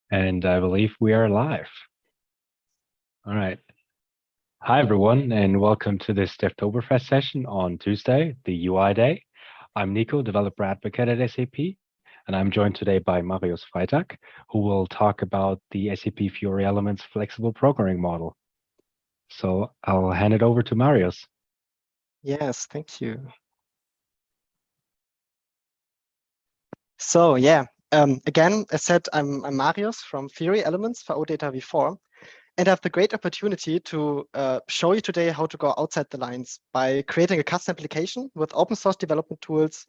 And I believe we are live. All right. Hi, everyone, and welcome to this Devtoberfest session on Tuesday, the UI Day. I'm Nico, developer advocate at SAP, and I'm joined today by Marius Freitag, who will talk about the SAP Fiori Elements flexible programming model. So I'll hand it over to Marius. Yes, thank you. So again, as said, I'm Marius from Fiori Elements for OData v4, and I have the great opportunity to show you today how to go outside the lines by creating a custom application with open source development tools,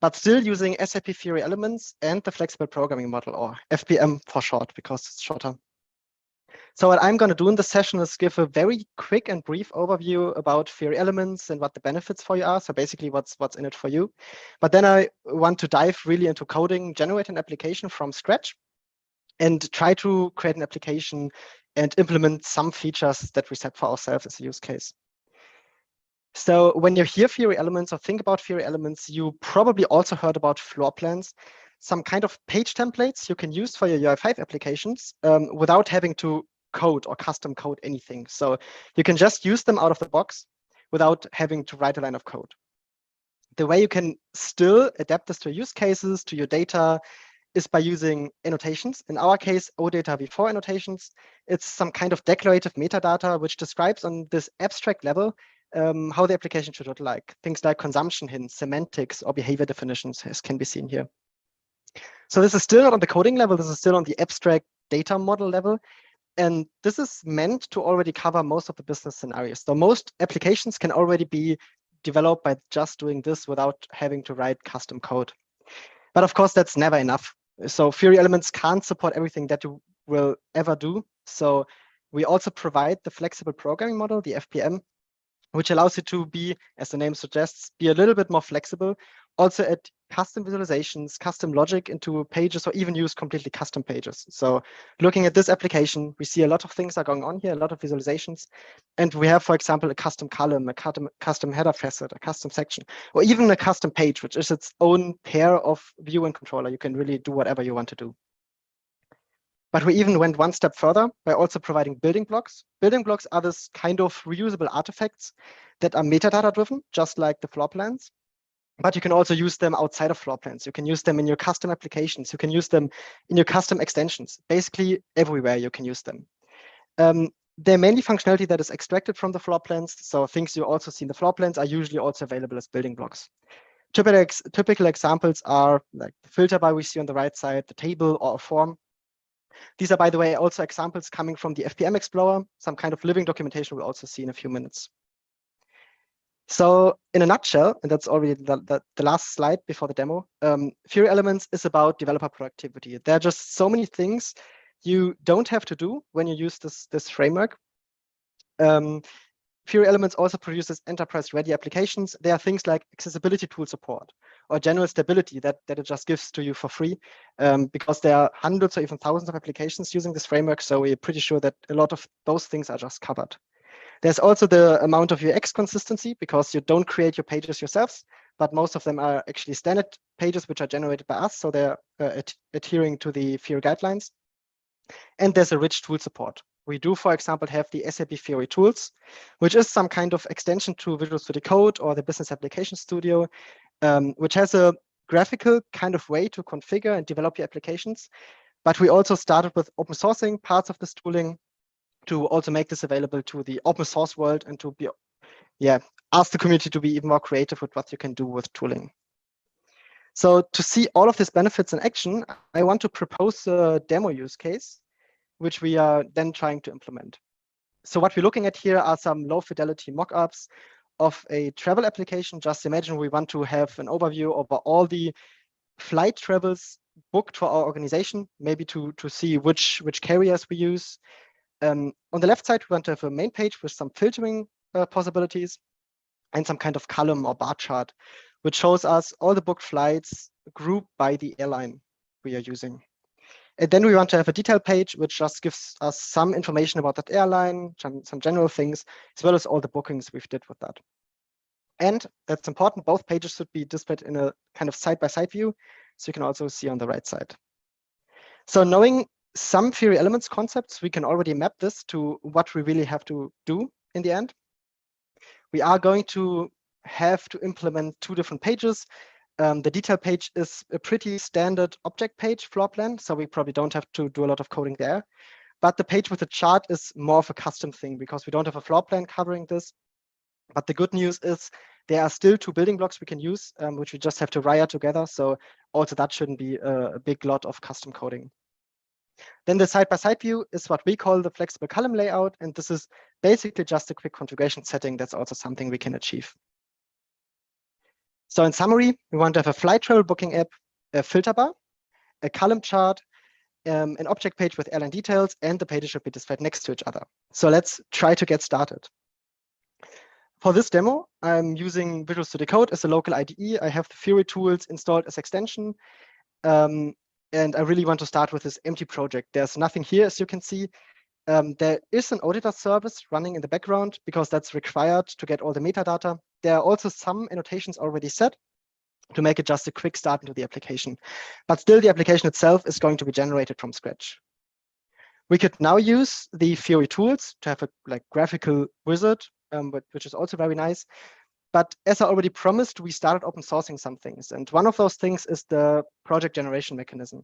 but still using SAP Fiori Elements and the flexible programming model, or FPM for short, because it's shorter. So what I'm going to do in this session is give a very quick and brief overview about Fiori Elements and what the benefits for you are. So basically what's in it for you. But then I want to dive really into coding, generate an application from scratch, and try to create an application and implement some features that we set for ourselves as a use case. So when you hear Fiori Elements or think about Fiori Elements, you probably also heard about floor plans, some kind of page templates you can use for your UI5 applications without having to code or custom code anything. So you can just use them out of the box without having to write a line of code. The way you can still adapt this to your use cases, to your data, is by using annotations. In our case, OData v4 annotations. It's some kind of declarative metadata which describes on this abstract level how the application should look like. Things like consumption hints, semantics, or behavior definitions, as can be seen here. So this is still not on the coding level. This is still on the abstract data model level. And this is meant to already cover most of the business scenarios. So most applications can already be developed by just doing this without having to write custom code. But of course, that's never enough. So Fiori Elements can't support everything that you will ever do. So we also provide the flexible programming model, the FPM, which allows you to be, as the name suggests, be a little bit more flexible, also add custom visualizations, custom logic into pages, or even use completely custom pages. So looking at this application, we see a lot of things are going on here, a lot of visualizations. And we have, for example, a custom column, a custom header facet, a custom section, or even a custom page, which is its own pair of view and controller. You can really do whatever you want to do. But we even went one step further by also providing building blocks. Building blocks are this kind of reusable artifacts that are metadata driven, just like the floor plans. But you can also use them outside of floor plans. You can use them in your custom applications. You can use them in your custom extensions. Basically, everywhere you can use them. They're mainly functionality that is extracted from the floor plans. So things you also see in the floor plans are usually also available as building blocks. Typical examples are like the filter bar we see on the right side, the table, or a form. These are, by the way, also examples coming from the FPM Explorer. Some kind of living documentation we'll also see in a few minutes. So in a nutshell, and that's already the last slide before the demo, Fiori Elements is about developer productivity. There are just so many things you don't have to do when you use this framework. Fiori Elements also produces enterprise-ready applications. There are things like accessibility tool support or general stability that it just gives to you for free because there are hundreds or even thousands of applications using this framework. So we're pretty sure that a lot of those things are just covered. There's also the amount of UX consistency because you don't create your pages yourselves, but most of them are actually standard pages which are generated by us. So they're adhering to the Fiori guidelines. And there's a rich tool support. We do, for example, have the SAP Fiori tools, which is some kind of extension to Visual Studio Code or the Business Application Studio, which has a graphical kind of way to configure and develop your applications. But we also started with open sourcing parts of this tooling to also make this available to the open source world and to be, ask the community to be even more creative with what you can do with tooling. So to see all of these benefits in action, I want to propose a demo use case, which we are then trying to implement. So what we're looking at here are some low fidelity mockups of a travel application. Just imagine we want to have an overview over all the flight travels booked for our organization, maybe to see which carriers we use. On the left side, we want to have a main page with some filtering possibilities and some kind of column or bar chart, which shows us all the booked flights grouped by the airline we are using. And then we want to have a detail page, which just gives us some information about that airline, some general things, as well as all the bookings we've did with that. And that's important, both pages should be displayed in a kind of side-by-side view, so you can also see on the right side. So knowing some Fiori elements concepts, we can already map this to what we really have to do in the end. We are going to have to implement 2 different pages. The detail page is a pretty standard object page floor plan, so we probably don't have to do a lot of coding there. But the page with the chart is more of a custom thing because we don't have a floor plan covering this. But the good news is there are still 2 building blocks we can use, which we just have to wire together. So also that shouldn't be a big lot of custom coding. Then the side-by-side view is what we call the flexible column layout. And this is basically just a quick configuration setting. That's also something we can achieve. So in summary, we want to have a flight travel booking app, a filter bar, a column chart, an object page with airline details, and the pages should be displayed next to each other. So let's try to get started. For this demo, I'm using Visual Studio Code as a local IDE. I have the Fiori tools installed as extension. And I really want to start with this empty project. There's nothing here, as you can see. There is an auditor service running in the background because that's required to get all the metadata. There are also some annotations already set to make it just a quick start into the application. But still, the application itself is going to be generated from scratch. We could now use the Fiori tools to have a graphical wizard, which is also very nice. But as I already promised, we started open sourcing some things. And one of those things is the project generation mechanism.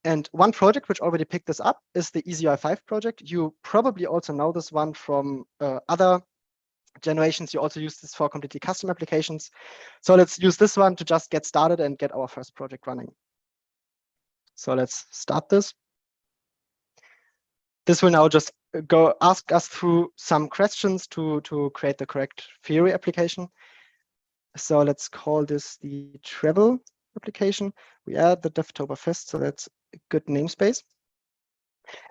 And one project which already picked this up is the EasyUI5 project. You probably also know this one from other generations. You also use this for completely custom applications. So let's use this one to just get started and get our first project running. So let's start this. This will now just go ask us through some questions to create the correct Fiori application. So let's call this the travel application. We add the Devtoberfest, so that's a good namespace.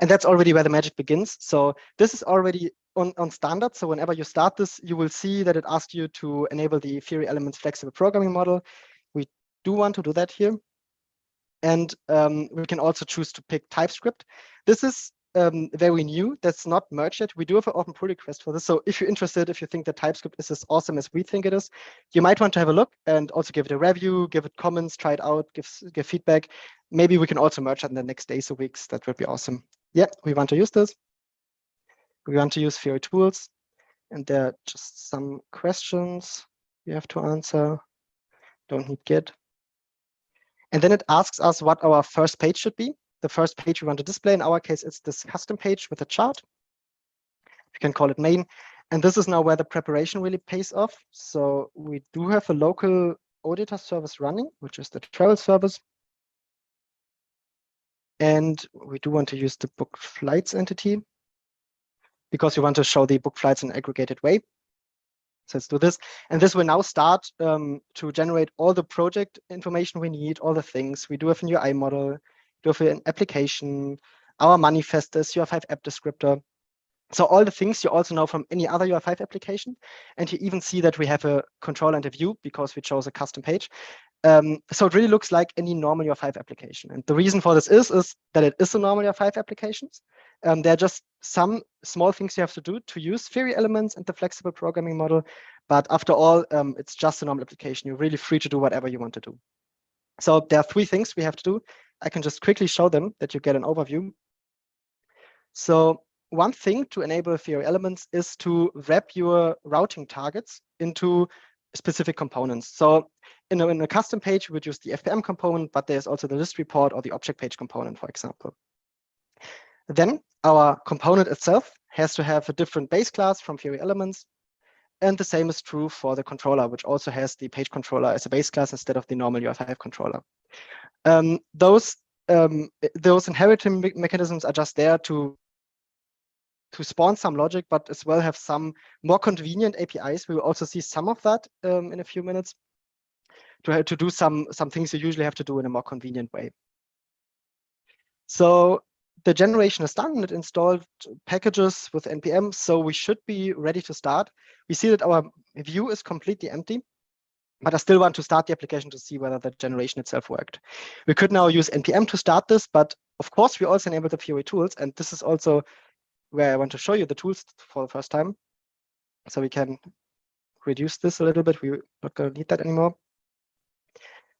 And that's already where the magic begins. So this is already on standard. So whenever you start this, you will see that it asks you to enable the Fiori elements flexible programming model. We do want to do that here. And we can also choose to pick TypeScript. This is very new. That's not merged yet. We do have an open pull request for this. So if you're interested, if you think that TypeScript is as awesome as we think it is, you might want to have a look and also give it a review, give it comments, try it out, give feedback. Maybe we can also merge it in the next days or weeks. That would be awesome. Yeah, we want to use this. We want to use Fiori tools. And there are just some questions we have to answer. Don't need Git. And then it asks us what our first page should be. The first page we want to display, in our case, it's this custom page with a chart. You can call it main. And this is now where the preparation really pays off. So we do have a local auditor service running, which is the travel service. And we do want to use the book flights entity because we want to show the book flights in an aggregated way. So let's do this. And this will now start to generate all the project information we need, all the things. We do have an UI model, do have an application, our manifest, this UI5 app descriptor. So all the things you also know from any other UI5 application. And you even see that we have a controller and a view because we chose a custom page. So it really looks like any normal UI5 application. And the reason for this is that it is a normal UI5 applications. There are just some small things you have to do to use Fiori elements and the flexible programming model. But after all, it's just a normal application. You're really free to do whatever you want to do. So there are 3 things we have to do. I can just quickly show them that you get an overview. So one thing to enable Fiori elements is to wrap your routing targets into specific components. So in a custom page, we would use the FPM component, but there's also the list report or the object page component, for example. Then our component itself has to have a different base class from Fiori elements. And the same is true for the controller, which also has the page controller as a base class instead of the normal UI5 controller. Those inheriting mechanisms are just there to spawn some logic, but as well have some more convenient APIs. We will also see some of that in a few minutes to do some things you usually have to do in a more convenient way. So the generation is done. It installed packages with NPM, so we should be ready to start. We see that our view is completely empty, but I still want to start the application to see whether the generation itself worked. We could now use NPM to start this, but of course we also enable the Fiori tools, and this is also where I want to show you the tools for the first time. So we can reduce this a little bit. We're not going to need that anymore.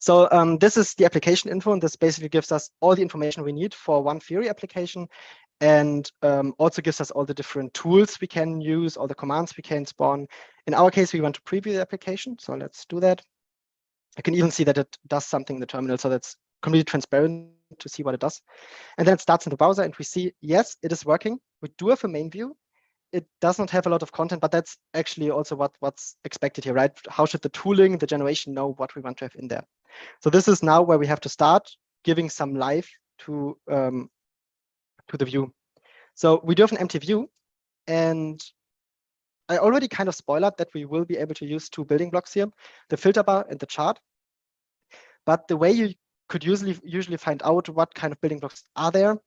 So this is the application info, and this basically gives us all the information we need for one Fiori application, and also gives us all the different tools we can use, all the commands we can spawn. In our case, we want to preview the application, so let's do that. You can even see that it does something in the terminal, so that's completely transparent to see what it does. And then it starts in the browser, and we see, yes, it is working. We do have a main view. It does not have a lot of content, but that's actually also what's expected here, right? How should the tooling, the generation know what we want to have in there? So this is now where we have to start giving some life to the view. So we do have an empty view, and I already kind of spoiled that we will be able to use two building blocks here, the filter bar and the chart. But the way you could usually find out what kind of building blocks are there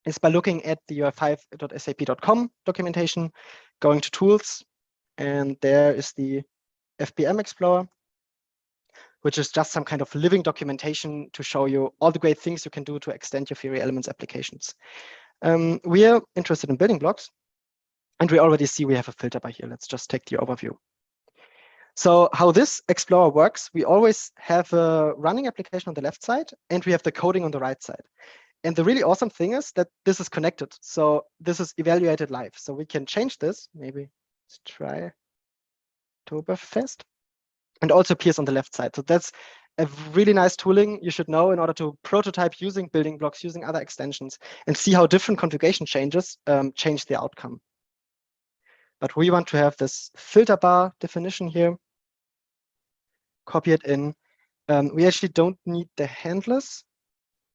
is by looking at the ui5.sap.com documentation, going to tools, and there is the FBM Explorer, which is just some kind of living documentation to show you all the great things you can do to extend your Fiori Elements applications. We are interested in building blocks, and we already see we have a filter bar here. Let's just take the overview. So how this Explorer works, we always have a running application on the left side, and we have the coding on the right side. And the really awesome thing is that this is connected. So this is evaluated live. So we can change this. Maybe let's try Oktoberfest. And also appears on the left side. So that's a really nice tooling you should know in order to prototype using building blocks, using other extensions, and see how different configuration changes change the outcome. But we want to have this filter bar definition here. Copy it in. We actually don't need the handlers.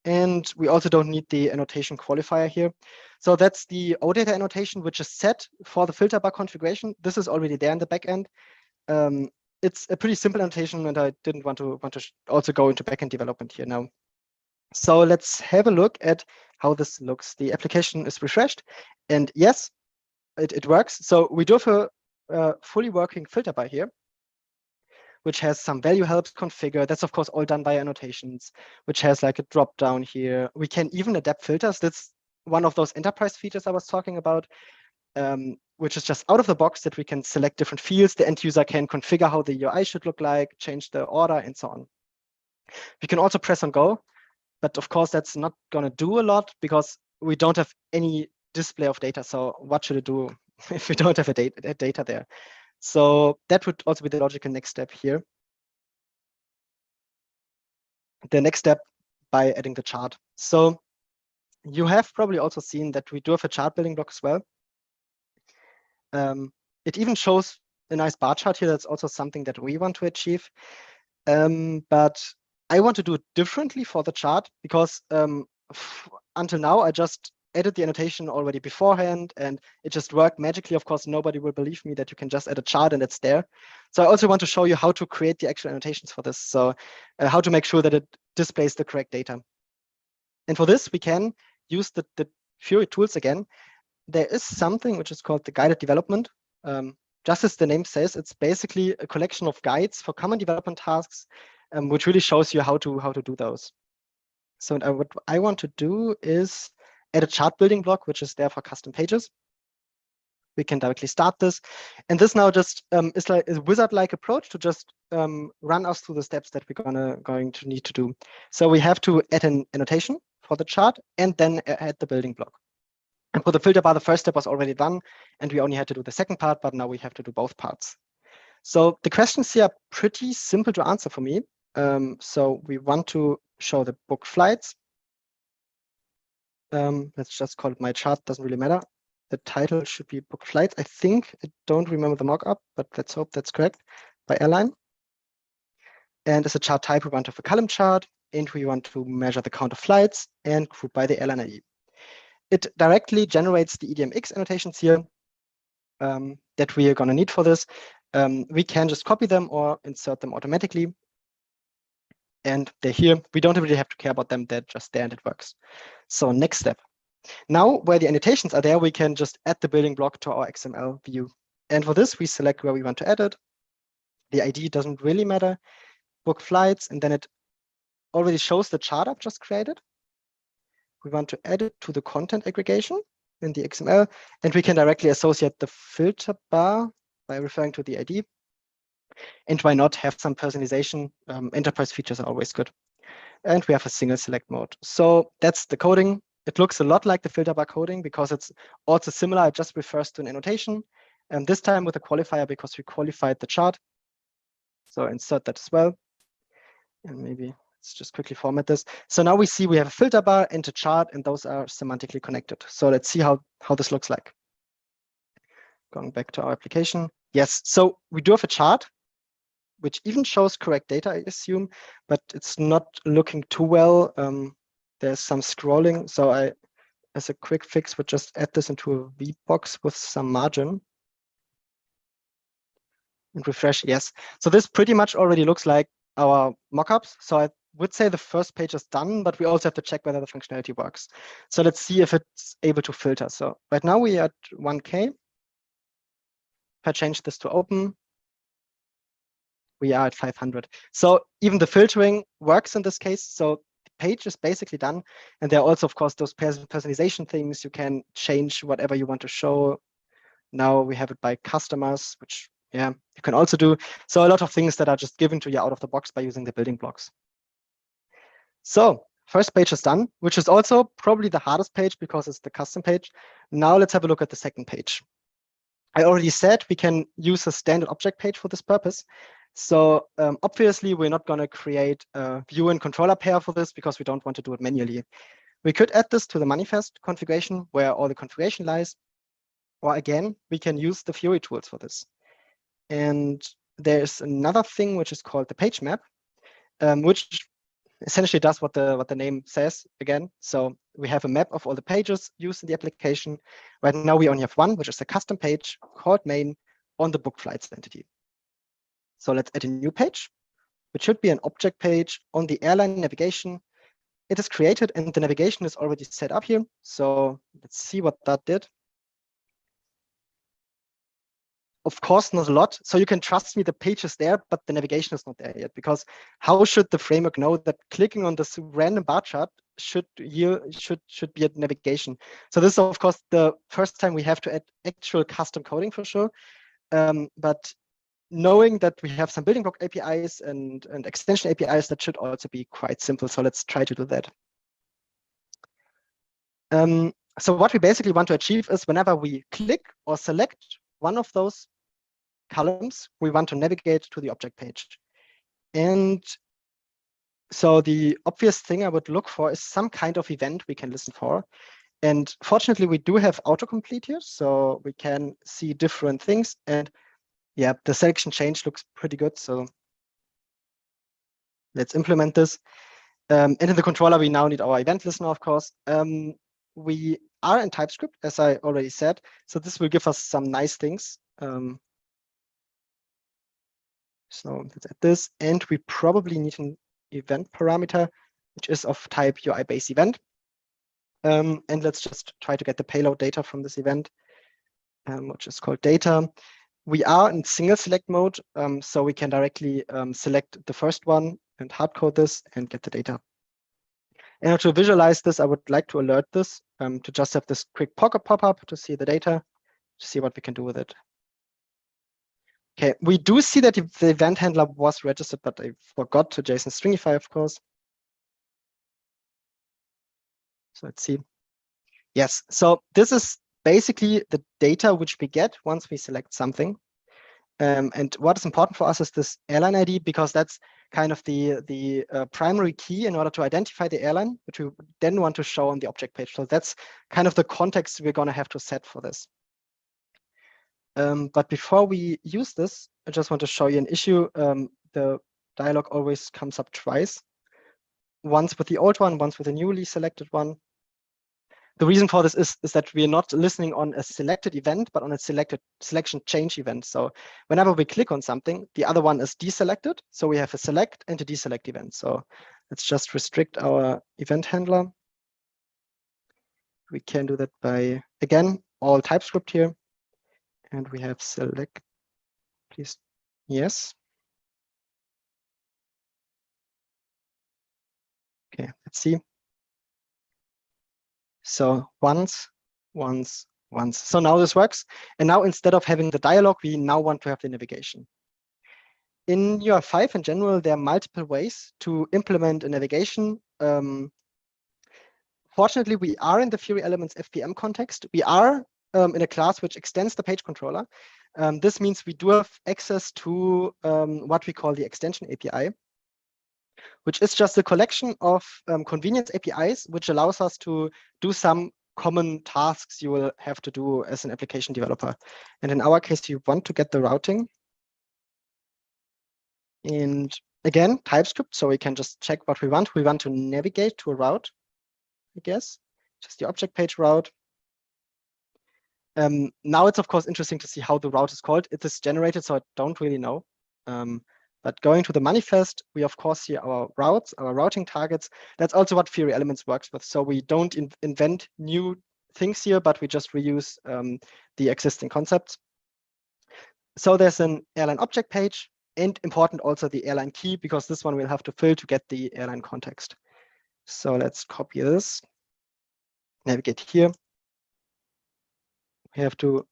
And we also don't need the annotation qualifier here. So that's the OData annotation, which is set for the filter bar configuration. This is already there in the backend. It's a pretty simple annotation, and I didn't want to also go into backend development here now. So let's have a look at how this looks. The application is refreshed, and yes, it works. So we do have a fully working filter bar here, which has some value helps configure. That's of course all done by annotations, which has like a drop down here. We can even adapt filters. That's one of those enterprise features I was talking about, which is just out of the box that we can select different fields. The end user can configure how the UI should look like, change the order, and so on. We can also press on go, but of course that's not going to do a lot because we don't have any display of data. So what should it do if we don't have a data there? So that would also be the logical next step here. The next step by adding the chart. So you have probably also seen that we do have a chart building block as well. It even shows a nice bar chart here. That's also something that we want to achieve. But I want to do it differently for the chart because until now, I just added the annotation already beforehand and it just worked magically. Of course, nobody will believe me that you can just add a chart and it's there. So I also want to show you how to create the actual annotations for this. So how to make sure that it displays the correct data. And for this, we can use the Fiori tools again. There is something which is called the guided development. Just as the name says, it's basically a collection of guides for common development tasks, which really shows you how to do those. So what I want to do is add a chart building block, which is there for custom pages. We can directly start this. And this now just is like a wizard-like approach to just run us through the steps that we're going to need to do. So we have to add an annotation for the chart and then add the building block. And for the filter bar, the first step was already done, and we only had to do the second part, but now we have to do both parts. So the questions here are pretty simple to answer for me. So we want to show the book flights. Let's just call it my chart, doesn't really matter. The title should be book flights. I think I don't remember the mockup, but let's hope that's correct, by airline. And as a chart type, we want to have a column chart, and we want to measure the count of flights and group by the airline ID. It directly generates the EDMX annotations here that we are going to need for this. We can just copy them or insert them automatically. And they're here. We don't really have to care about them. They're just there and it works. So next step. Now, where the annotations are there, we can just add the building block to our XML view. And for this, we select where we want to add it. The ID doesn't really matter. Book flights, and then it already shows the chart I've just created. We want to add it to the content aggregation in the XML, and we can directly associate the filter bar by referring to the ID. And why not have some personalization? Enterprise features are always good. And we have a single select mode. So that's the coding. It looks a lot like the filter bar coding because it's also similar. It just refers to an annotation. And this time with a qualifier because we qualified the chart. So insert that as well. And maybe let's just quickly format this. So now we see we have a filter bar and a chart, and those are semantically connected. So let's see how this looks like. Going back to our application. Yes, so we do have a chart, which even shows correct data, I assume, but it's not looking too well. There's some scrolling. So I, as a quick fix, would just add this into a V box with some margin. And refresh, yes. So this pretty much already looks like our mockups. So I would say the first page is done, but we also have to check whether the functionality works. So let's see if it's able to filter. So right now we are at 1K. If I change this to open, we are at 500. So even the filtering works in this case. So the page is basically done. And there are also, of course, those personalization things. You can change whatever you want to show. Now we have it by customers, which you can also do. So a lot of things that are just given to you out of the box by using the building blocks. So first page is done, which is also probably the hardest page because it's the custom page. Now let's have a look at the second page. I already said we can use a standard object page for this purpose. So obviously, we're not going to create a view and controller pair for this because we don't want to do it manually. We could add this to the manifest configuration where all the configuration lies. Or again, we can use the Fiori tools for this. And there's another thing which is called the page map, which essentially does what the name says again. So we have a map of all the pages used in the application. Right now we only have one, which is a custom page called main on the book flights entity. So let's add a new page, which should be an object page on the airline navigation. It is created and the navigation is already set up here. So let's see what that did. Of course, not a lot. So you can trust me, the page is there, but the navigation is not there yet. Because how should the framework know that clicking on this random bar chart should be a navigation? So this is, of course, the first time we have to add actual custom coding for sure. But knowing that we have some building block APIs and extension APIs, that should also be quite simple. So let's try to do that. So what we basically want to achieve is whenever we click or select one of those columns, we want to navigate to the object page. And so the obvious thing I would look for is some kind of event we can listen for. And fortunately, we do have autocomplete here, so we can see different things. And yeah, the selection change looks pretty good. So let's implement this. And in the controller, we now need our event listener, of course. We are in TypeScript, as I already said. So this will give us some nice things. So let's add this. And we probably need an event parameter, which is of type UI base event. And let's just try to get the payload data from this event, which is called data. We are in single select mode, so we can directly select the first one and hard code this and get the data. And to visualize this, I would like to alert this to just have this quick pop-up to see the data, to see what we can do with it. Okay, we do see that the event handler was registered, but I forgot to JSON stringify, of course. So let's see. Yes, so this is basically the data which we get once we select something. And what is important for us is this airline ID, because that's kind of the primary key in order to identify the airline, which we then want to show on the object page. So that's kind of the context we're going to have to set for this. But before we use this, I just want to show you an issue. The dialog always comes up twice. Once with the old one, once with the newly selected one. The reason for this is that we are not listening on a selected event, but on a selection change event. So whenever we click on something, the other one is deselected. So we have a select and a deselect event. So let's just restrict our event handler. We can do that by, again, all TypeScript here. And we have select, please. Yes. Okay, let's see. So once. So now this works. And now instead of having the dialog, we now want to have the navigation. in UI5 in general, there are multiple ways to implement a navigation. Fortunately, we are in the Fiori Elements FPM context. We are in a class which extends the page controller. This means we do have access to what we call the extension API, which is just a collection of convenience APIs, which allows us to do some common tasks you will have to do as an application developer. And in our case, you want to get the routing. And again, TypeScript, so we can just check what we want. We want to navigate to a route, I guess, just the object page route. Now it's of course interesting to see how the route is called. It is generated, so I don't really know. But going to the manifest, we of course see our routes, our routing targets. That's also what Fiori Elements works with. So we don't invent new things here, but we just reuse the existing concepts. So there's an airline object page, and important also the airline key, because this one we'll have to fill to get the airline context. So let's copy this, navigate here. We have to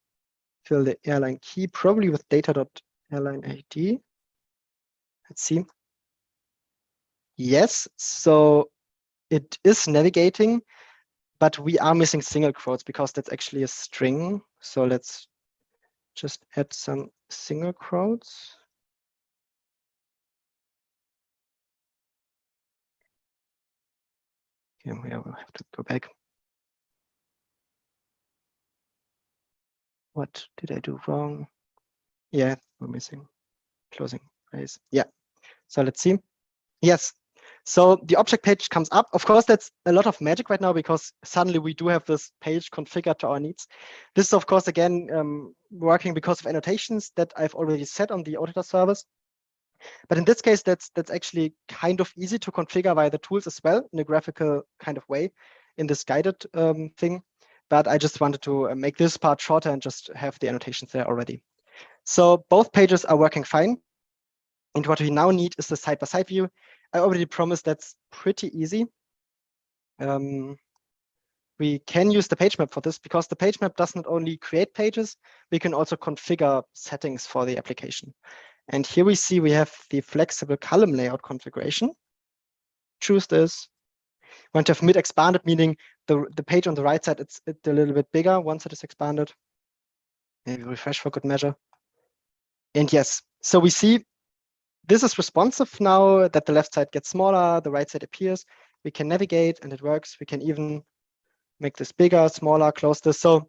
fill the airline key, probably with data.airline ID. Let's see. Yes, so it is navigating, but we are missing single quotes because that's actually a string. So let's just add some single quotes. Okay, we will have to go back. What did I do wrong? Yeah, we're missing closing brace. Yeah, so let's see. Yes, so the object page comes up. Of course, that's a lot of magic right now because suddenly we do have this page configured to our needs. This is, of course, again, working because of annotations that I've already set on the auditor service. But in this case, that's actually kind of easy to configure via the tools as well in a graphical kind of way in this guided thing. But I just wanted to make this part shorter and just have the annotations there already. So both pages are working fine. And what we now need is the side-by-side view. I already promised that's pretty easy. We can use the page map for this because the page map does not only create pages, we can also configure settings for the application. And here we see we have the flexible column layout configuration. Choose this. We want to have mid expanded, meaning the page on the right side, it's a little bit bigger once it is expanded. Maybe refresh for good measure. And yes, so we see this is responsive now that the left side gets smaller, the right side appears. We can navigate and it works. We can even make this bigger, smaller, close this. So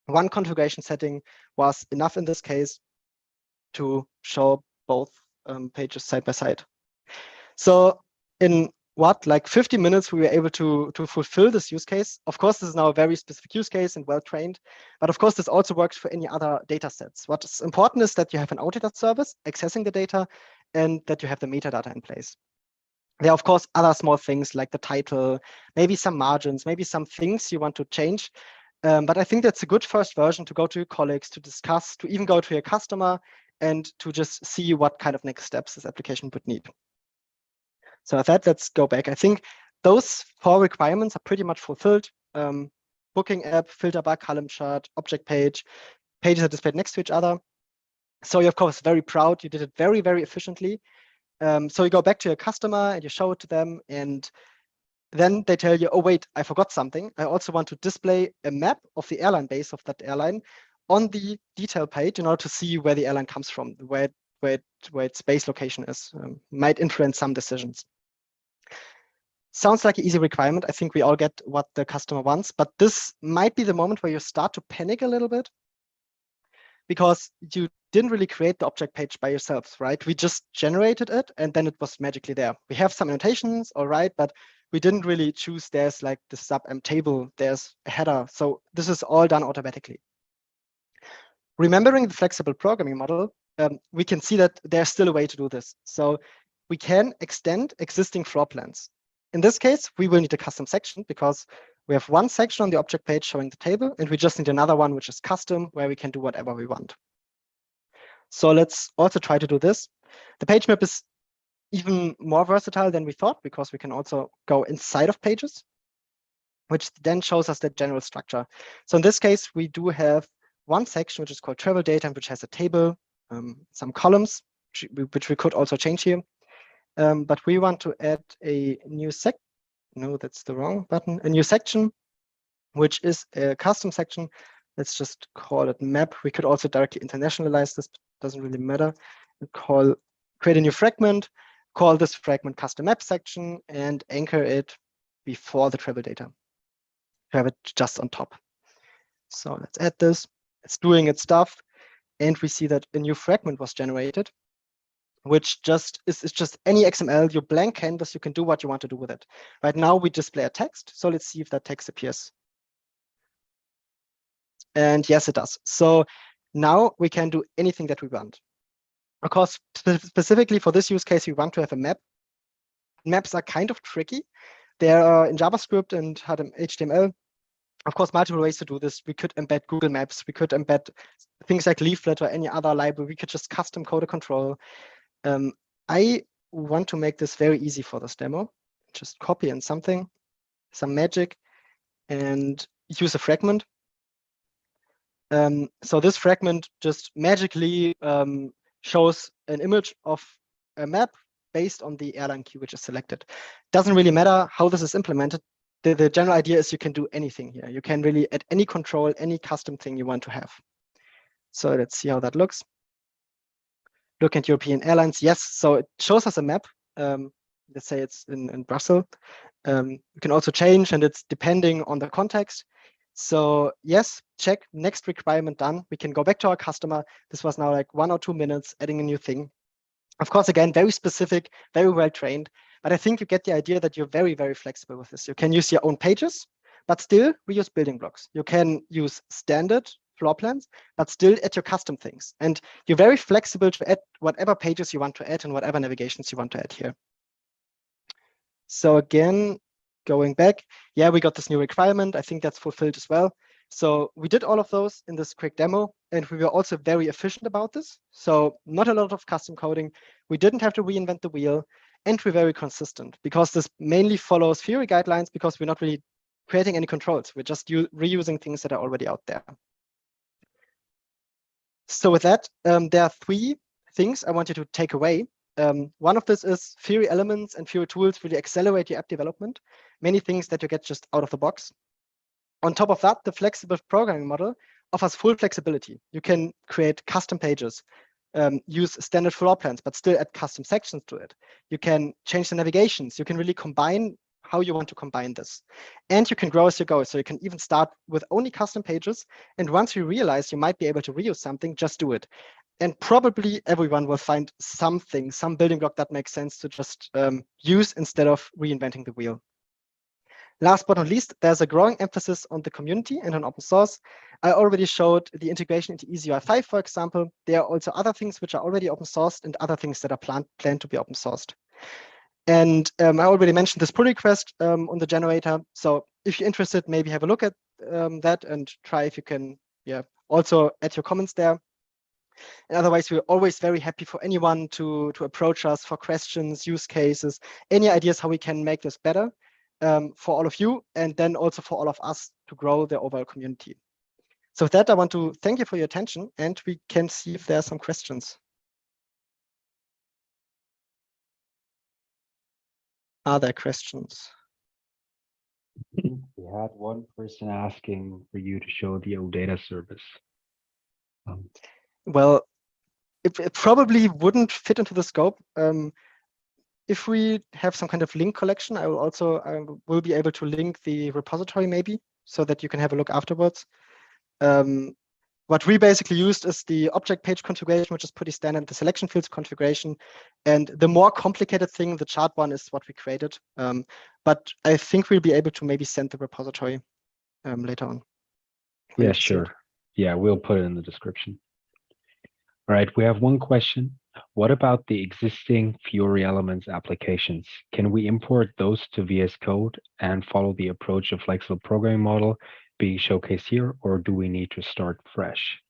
one configuration setting was enough in this case to show both pages side by side. So in like 50 minutes, we were able to fulfill this use case. Of course, this is now a very specific use case and well-trained, but of course, this also works for any other data sets. What's important is that you have an auditor service accessing the data and that you have the metadata in place. There are, of course, other small things like the title, maybe some margins, maybe some things you want to change. But I think that's a good first version to go to your colleagues, to discuss, to even go to your customer and to just see what kind of next steps this application would need. So with that, let's go back. I think those 4 requirements are pretty much fulfilled. Booking app, filter by column chart, object page, pages are displayed next to each other. So you're, of course, very proud. You did it very, very efficiently. So you go back to your customer and you show it to them. And then they tell you, oh, wait, I forgot something. I also want to display a map of the airline base of that airline on the detail page in order to see where the airline comes from, where its base location is. Might influence some decisions. Sounds like an easy requirement. I think we all get what the customer wants, but this might be the moment where you start to panic a little bit because you didn't really create the object page by yourselves, right? We just generated it and then it was magically there. We have some annotations, all right, but we didn't really choose there's like the sub M table, there's a header. So this is all done automatically. Remembering the flexible programming model, we can see that there's still a way to do this. So we can extend existing floor plans. In this case, we will need a custom section because we have one section on the object page showing the table, and we just need another one which is custom where we can do whatever we want. So let's also try to do this. The page map is even more versatile than we thought because we can also go inside of pages, which then shows us the general structure. So in this case, we do have one section which is called travel data, which has a table, some columns. which we could also change here. But we want to add a new no, that's the wrong button, a new section, which is a custom section. Let's just call it map. We could also directly internationalize this, doesn't really matter. Create a new fragment, call this fragment custom map section, and anchor it before the travel data. Have it just on top. So let's add this. It's doing its stuff, and we see that a new fragment was generated, which just is just any XML, your blank canvas, you can do what you want to do with it. Right now we display a text, so let's see if that text appears. And yes, it does. So now we can do anything that we want. Of course, specifically for this use case, we want to have a map. Maps are kind of tricky. They are in JavaScript and HTML. Of course, multiple ways to do this. We could embed Google Maps. We could embed things like Leaflet or any other library. We could just custom code a control. I want to make this very easy for this demo. Just copy in some magic, and use a fragment. So this fragment just magically shows an image of a map based on the airline key which is selected. Doesn't really matter how this is implemented. The general idea is you can do anything here. You can really add any control, any custom thing you want to have. So let's see how that looks. Look at European airlines. Yes, so it shows us a map. Let's say it's in Brussels. You can also change, and it's depending on the context. So yes, check, next requirement done. We can go back to our customer. This was now like 1 or 2 minutes, adding a new thing. Of course, again, very specific, very well trained. But I think you get the idea that you're very, very flexible with this. You can use your own pages, but still reuse building blocks. You can use standard floor plans, but still add your custom things. And you're very flexible to add whatever pages you want to add and whatever navigations you want to add here. So again, going back, yeah, we got this new requirement. I think that's fulfilled as well. So we did all of those in this quick demo, and we were also very efficient about this. So not a lot of custom coding. We didn't have to reinvent the wheel, and we're very consistent because this mainly follows Fiori guidelines because we're not really creating any controls. We're just reusing things that are already out there. So with that, there are 3 things I want you to take away. One of this is Fiori elements and Fiori tools really accelerate your app development. Many things that you get just out of the box. On top of that, the flexible programming model offers full flexibility. You can create custom pages, use standard floor plans, but still add custom sections to it. You can change the navigations. You can really combine how you want to combine this. And you can grow as you go. So you can even start with only custom pages. And once you realize you might be able to reuse something, just do it. And probably everyone will find something, some building block that makes sense to just use instead of reinventing the wheel. Last but not least, there's a growing emphasis on the community and on open source. I already showed the integration into EasyUI5, for example. There are also other things which are already open sourced and other things that are planned to be open sourced. And I already mentioned this pull request on the generator. So if you're interested, maybe have a look at that and try if you can, also add your comments there. And otherwise, we're always very happy for anyone to approach us for questions, use cases, any ideas how we can make this better. For all of you, and then also for all of us to grow the overall community. So with that, I want to thank you for your attention, and we can see if there are some questions. Are there questions? We had one person asking for you to show the OData service. Well, it probably wouldn't fit into the scope. If we have some kind of link collection, I will be able to link the repository maybe so that you can have a look afterwards. What we basically used is the object page configuration, which is pretty standard, the selection fields configuration. And the more complicated thing, the chart one, is what we created. But I think we'll be able to maybe send the repository later on. Yeah, sure. Yeah, we'll put it in the description. All right, we have one question. What about the existing Fiori Elements applications? Can we import those to VS Code and follow the approach of flexible programming model being showcased here, or do we need to start fresh?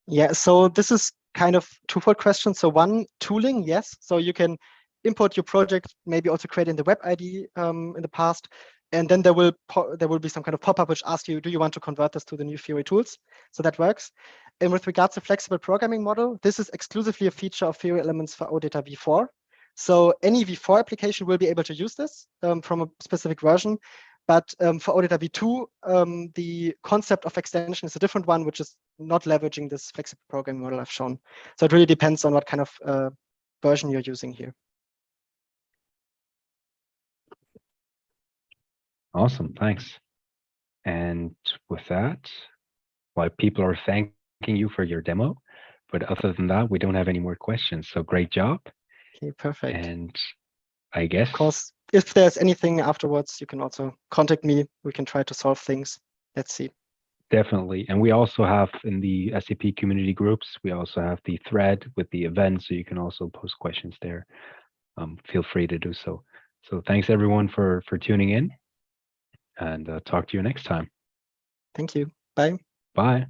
Yeah, so this is kind of twofold question. So one, tooling, yes. So you can import your project, maybe also create in the web ID in the past. And then there will be some kind of pop-up which asks you, do you want to convert this to the new Fiori tools? So that works. And with regards to flexible programming model, this is exclusively a feature of Fiori Elements for OData v4. So any v4 application will be able to use this from a specific version. But for OData v2, the concept of extension is a different one, which is not leveraging this flexible programming model I've shown. So it really depends on what kind of version you're using here. Awesome, thanks. And with that, well, people are thanking you for your demo. But other than that, we don't have any more questions. So great job. Okay, perfect. And I guess, of course, if there's anything afterwards, you can also contact me. We can try to solve things. Let's see. Definitely. And we also have in the SAP community groups, we also have the thread with the event. So you can also post questions there. Feel free to do so. So thanks everyone for tuning in, and talk to you next time. Thank you. Bye. Bye.